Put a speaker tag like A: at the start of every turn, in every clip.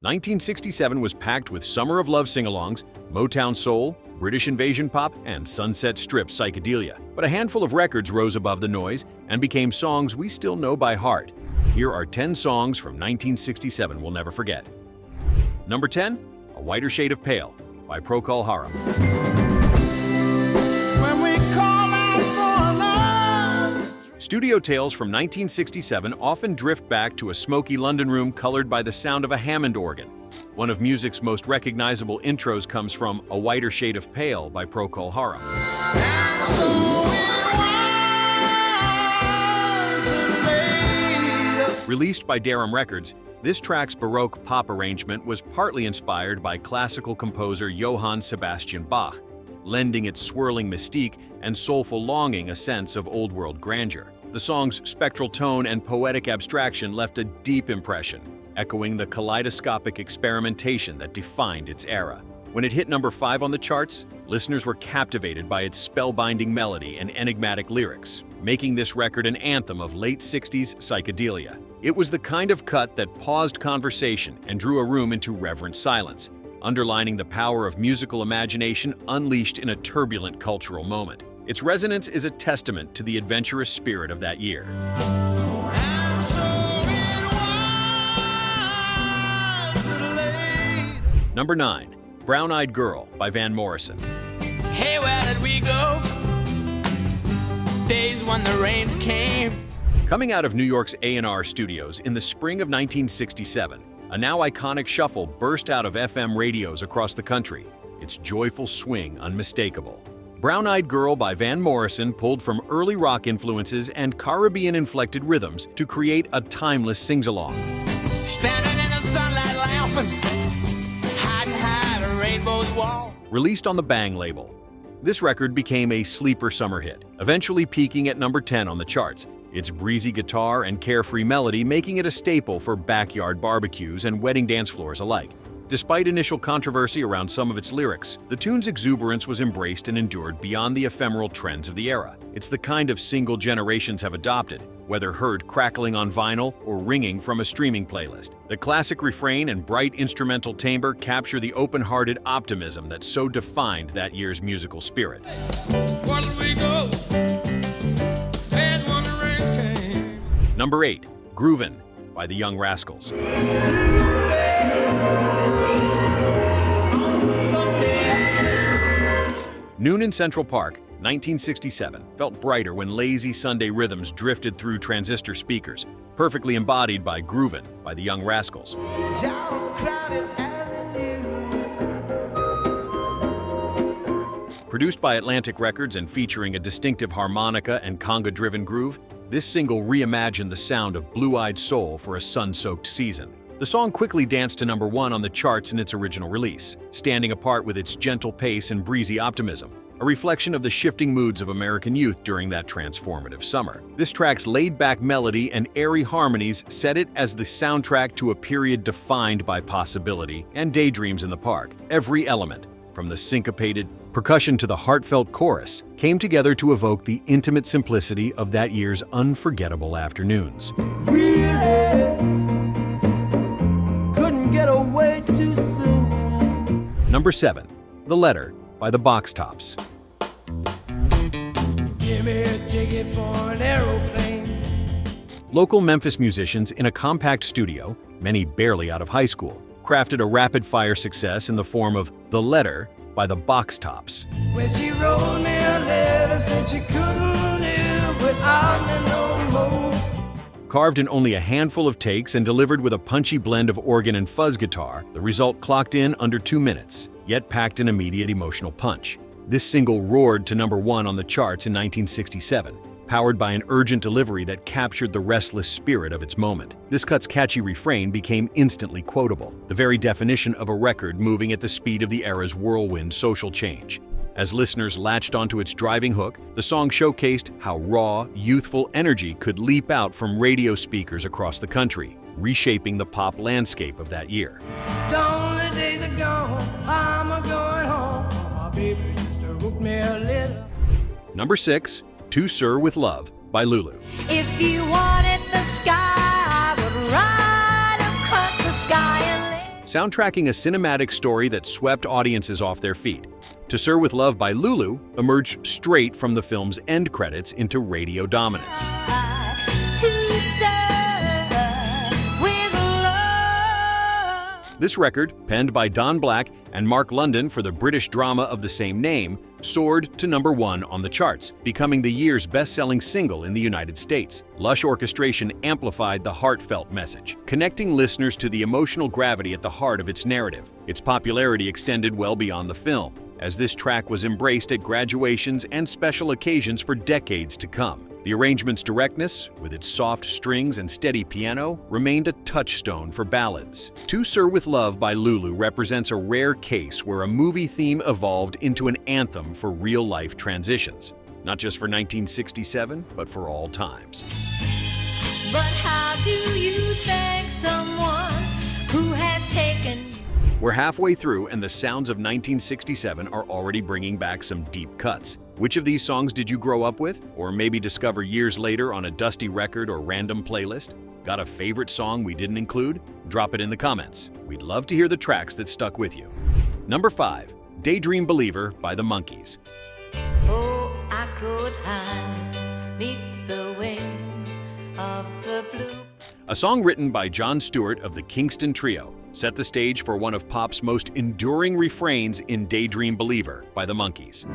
A: 1967 was packed with Summer of Love sing-alongs, Motown soul, British invasion pop, and Sunset Strip psychedelia. But a handful of records rose above the noise and became songs we still know by heart. Here are 10 songs from 1967 we'll never forget. Number 10, A Whiter Shade of Pale by Procol Harum.
B: When we call out for love.
A: Studio tales from 1967 often drift back to a smoky London room colored by the sound of a Hammond organ. One of music's most recognizable intros comes from A Whiter Shade of Pale by Procol Harum.
B: And so it was
A: Released by Daydream Records, this track's Baroque pop arrangement was partly inspired by classical composer Johann Sebastian Bach, lending its swirling mystique and soulful longing a sense of old-world grandeur. The song's spectral tone and poetic abstraction left a deep impression, echoing the kaleidoscopic experimentation that defined its era. When it hit number 5 on the charts, listeners were captivated by its spellbinding melody and enigmatic lyrics, making this record an anthem of late 60s psychedelia. It was the kind of cut that paused conversation and drew a room into reverent silence, underlining the power of musical imagination unleashed in a turbulent cultural moment. Its resonance is a testament to the adventurous spirit of that year.
B: And so it was the lady.
A: Number 9, Brown-Eyed Girl by Van Morrison.
C: Hey, where did we go? Days when the rains came.
A: Coming out of New York's A&R studios in the spring of 1967, a now iconic shuffle burst out of FM radios across the country, its joyful swing unmistakable. Brown-Eyed Girl by Van Morrison pulled from early rock influences and Caribbean-inflected rhythms to create a timeless sing-along.
C: Standing in the sunlight laughing, hiding a rainbow's wall.
A: Released on the Bang label, this record became a sleeper summer hit, eventually peaking at number 10 on the charts, its breezy guitar and carefree melody making it a staple for backyard barbecues and wedding dance floors alike. Despite initial controversy around some of its lyrics, the tune's exuberance was embraced and endured beyond the ephemeral trends of the era. It's the kind of single generations have adopted, whether heard crackling on vinyl or ringing from a streaming playlist. The classic refrain and bright instrumental timbre capture the open-hearted optimism that so defined that year's musical spirit.
B: Where did we go? Days when the rains came.
A: Number 8, Groovin by the Young Rascals. Noon in Central Park, 1967, felt brighter when lazy Sunday rhythms drifted through transistor speakers, perfectly embodied by Groovin by the Young Rascals.
B: Down a crowded avenue.
A: Produced by Atlantic Records and featuring a distinctive harmonica and conga-driven groove, this single reimagined the sound of blue-eyed soul for a sun-soaked season. The song quickly danced to number 1 on the charts in its original release, standing apart with its gentle pace and breezy optimism, a reflection of the shifting moods of American youth during that transformative summer. This track's laid-back melody and airy harmonies set it as the soundtrack to a period defined by possibility and daydreams in the park. Every element, from the syncopated percussion to the heartfelt chorus, came together to evoke the intimate simplicity of that year's unforgettable afternoons.
B: Get away too soon.
A: Number 7, The Letter by the Box Tops.
B: Give me a ticket for an aeroplane.
A: Local Memphis musicians in a compact studio, many barely out of high school, crafted a rapid-fire success in the form of The Letter by the Box Tops.
B: When she wrote me a letter, said she couldn't live without me no more.
A: Carved in only a handful of takes and delivered with a punchy blend of organ and fuzz guitar, the result clocked in under 2 minutes, yet packed an immediate emotional punch. This single roared to number 1 on the charts in 1967, powered by an urgent delivery that captured the restless spirit of its moment. This cut's catchy refrain became instantly quotable, the very definition of a record moving at the speed of the era's whirlwind social change. As listeners latched onto its driving hook, the song showcased how raw, youthful energy could leap out from radio speakers across the country, reshaping the pop landscape of that year.
B: Lonely days are gone, I'm a-going home. My baby just wrote me a letter.
A: Number 6, To Sir with Love by Lulu.
D: If you wanted the sky, I would ride across the sky and live.
A: soundtracking a cinematic story that swept audiences off their feet. To Sir with Love by Lulu emerged straight from the film's end credits into radio dominance. This record, penned by Don Black and Mark London for the British drama of the same name, soared to #1 on the charts, becoming the year's best-selling single in the United States. Lush orchestration amplified the heartfelt message, connecting listeners to the emotional gravity at the heart of its narrative. Its popularity extended well beyond the film, as this track was embraced at graduations and special occasions for decades to come. The arrangement's directness, with its soft strings and steady piano, remained a touchstone for ballads. To Sir with Love by Lulu represents a rare case where a movie theme evolved into an anthem for real-life transitions, not just for 1967, but for all times.
D: But how do you thank someone who has taken you?
A: We're halfway through, and the sounds of 1967 are already bringing back some deep cuts. Which of these songs did you grow up with, or maybe discover years later on a dusty record or random playlist? Got a favorite song we didn't include? Drop it in the comments. We'd love to hear the tracks that stuck with you. Number 5, Daydream Believer by the Monkees.
D: Oh, I could hide 'neath the wing of the blue.
A: A song written by Jon Stewart of the Kingston Trio set the stage for one of pop's most enduring refrains in Daydream Believer by the Monkees.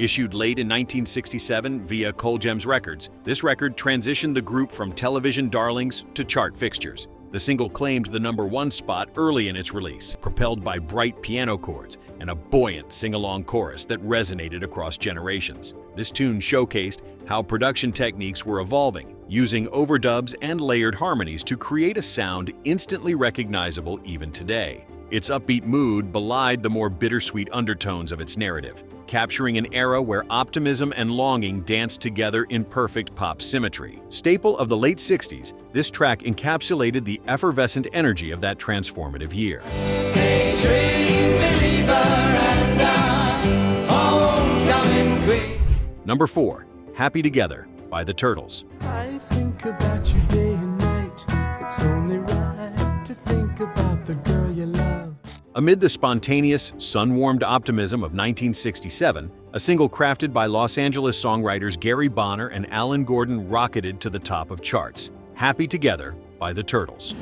A: Issued late in 1967 via Cole Gems Records, this record transitioned the group from television darlings to chart fixtures. The single claimed the #1 spot early in its release, propelled by bright piano chords and a buoyant sing-along chorus that resonated across generations. This tune showcased how production techniques were evolving, using overdubs and layered harmonies to create a sound instantly recognizable even today. Its upbeat mood belied the more bittersweet undertones of its narrative, capturing an era where optimism and longing danced together in perfect pop symmetry. Staple of the late 60s, this track encapsulated the effervescent energy of that transformative year.
C: Daydream believer and a homecoming queen.
A: Number 4, Happy Together by the Turtles.
B: I think about you day and night. It's only right to think about the girl you love.
A: Amid the spontaneous, sun-warmed optimism of 1967, a single crafted by Los Angeles songwriters Gary Bonner and Alan Gordon rocketed to the top of charts. Happy Together by the Turtles.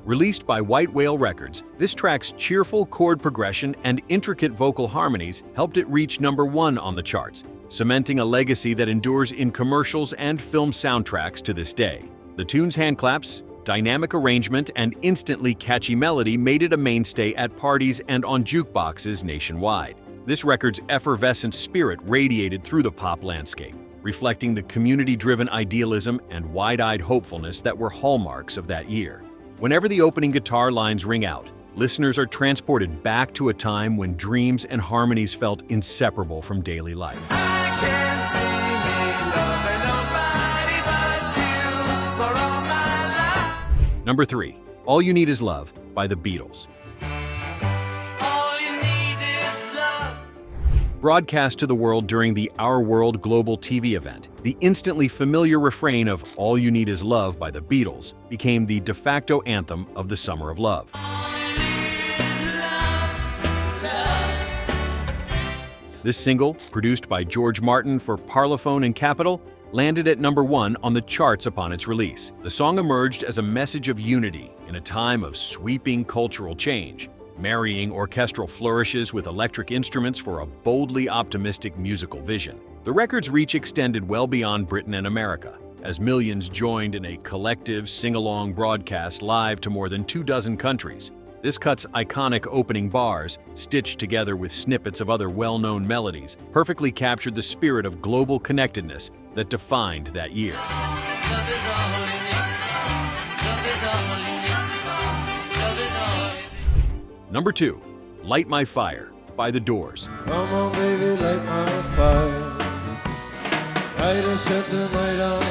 A: Released by White Whale Records, this track's cheerful chord progression and intricate vocal harmonies helped it reach #1 on the charts, cementing a legacy that endures in commercials and film soundtracks to this day. The tune's handclaps, dynamic arrangement, and instantly catchy melody made it a mainstay at parties and on jukeboxes nationwide. This record's effervescent spirit radiated through the pop landscape, reflecting the community-driven idealism and wide-eyed hopefulness that were hallmarks of that year. Whenever the opening guitar lines ring out, listeners are transported back to a time when dreams and harmonies felt inseparable from daily life.
C: I can't see me loving nobody but you for all my life.
A: Number 3, All You Need Is Love by the Beatles.
C: All you need is love.
A: Broadcast to the world during the Our World Global TV event, the instantly familiar refrain of All You Need Is Love by the Beatles became the de facto anthem of the Summer of Love. This single, produced by George Martin for Parlophone and Capitol, landed at #1 on the charts upon its release. The song emerged as a message of unity in a time of sweeping cultural change, marrying orchestral flourishes with electric instruments for a boldly optimistic musical vision. The record's reach extended well beyond Britain and America, as millions joined in a collective sing-along broadcast live to more than 24 countries. This cut's iconic opening bars, stitched together with snippets of other well-known melodies, perfectly captured the spirit of global connectedness that defined that year. Number 2, Light My Fire by The Doors.
B: Come on, baby, light my fire. Try to set the night on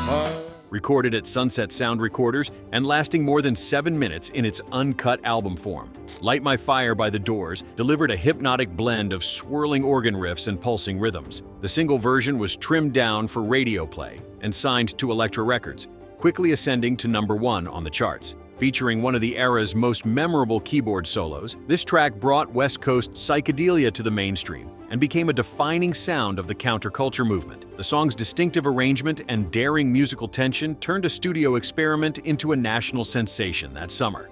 B: fire.
A: recorded at Sunset Sound Recorders and lasting more than 7 minutes in its uncut album form. Light My Fire by The Doors delivered a hypnotic blend of swirling organ riffs and pulsing rhythms. The single version was trimmed down for radio play and signed to Elektra Records, quickly ascending to #1 on the charts. Featuring one of the era's most memorable keyboard solos, this track brought West Coast psychedelia to the mainstream and became a defining sound of the counterculture movement. The song's distinctive arrangement and daring musical tension turned a studio experiment into a national sensation that summer.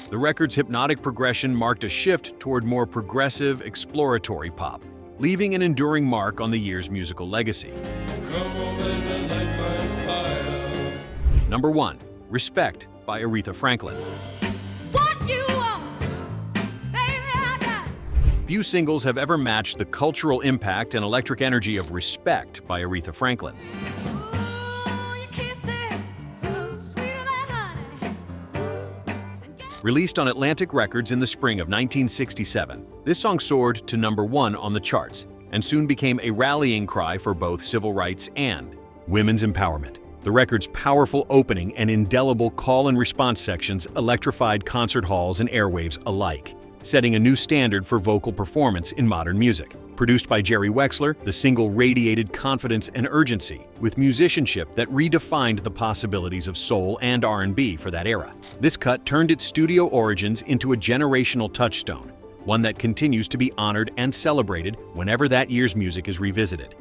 A: The record's hypnotic progression marked a shift toward more progressive, exploratory pop, leaving an enduring mark on the year's musical legacy. Number 1. Respect by Aretha Franklin.
B: What you want, baby, I got.
A: Few singles have ever matched the cultural impact and electric energy of Respect by Aretha Franklin.
B: Ooh, your kisses, ooh, sweeter than honey.
A: Released on Atlantic Records in the spring of 1967, this song soared to #1 on the charts and soon became a rallying cry for both civil rights and women's empowerment. The record's powerful opening and indelible call and response sections electrified concert halls and airwaves alike, setting a new standard for vocal performance in modern music. Produced by Jerry Wexler, the single radiated confidence and urgency, with musicianship that redefined the possibilities of soul and R&B for that era. This cut turned its studio origins into a generational touchstone, one that continues to be honored and celebrated whenever that year's music is revisited.